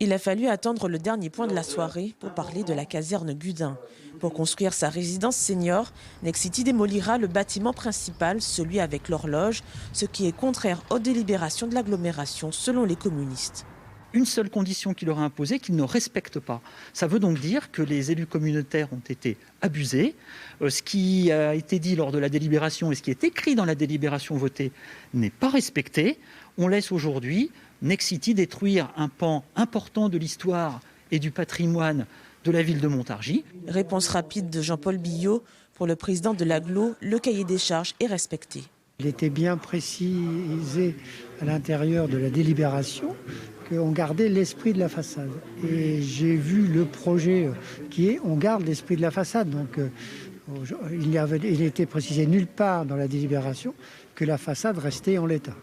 Il a fallu attendre le dernier point de la soirée pour parler de la caserne Gudin. Pour construire sa résidence senior, Nexity démolira le bâtiment principal, celui avec l'horloge, ce qui est contraire aux délibérations de l'agglomération selon les communistes. Une seule condition qu'il leur a imposée, qu'ils ne respectent pas. Ça veut donc dire que les élus communautaires ont été abusés. Ce qui a été dit lors de la délibération et ce qui est écrit dans la délibération votée n'est pas respecté. On laisse aujourd'hui Nexity détruire un pan important de l'histoire et du patrimoine de la ville de Montargis. Réponse rapide de Jean-Paul Billaud. Pour le président de l'agglo, le cahier des charges est respecté. Il était bien précisé à l'intérieur de la délibération qu'on gardait l'esprit de la façade. Et j'ai vu le projet qui est on garde l'esprit de la façade. Donc il était précisé nulle part dans la délibération que la façade restait en l'état.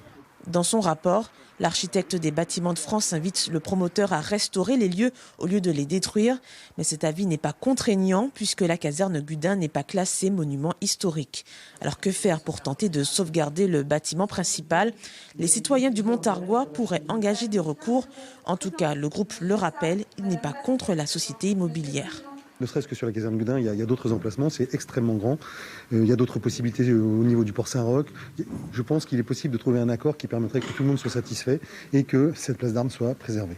Dans son rapport, l'architecte des Bâtiments de France invite le promoteur à restaurer les lieux au lieu de les détruire. Mais cet avis n'est pas contraignant puisque la caserne Gudin n'est pas classée monument historique. Alors que faire pour tenter de sauvegarder le bâtiment principal? Les citoyens du Montargois pourraient engager des recours. En tout cas, le groupe le rappelle, il n'est pas contre la société immobilière. Ne serait-ce que sur la caserne Gudin, il y a d'autres emplacements, c'est extrêmement grand. Il y a d'autres possibilités au niveau du port Saint-Roch. Je pense qu'il est possible de trouver un accord qui permettrait que tout le monde soit satisfait et que cette place d'armes soit préservée.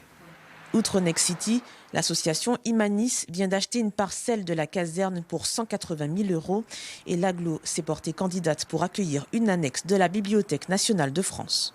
Outre Nexity, l'association Imanis vient d'acheter une parcelle de la caserne pour 180 000 € et l'agglo s'est portée candidate pour accueillir une annexe de la Bibliothèque nationale de France.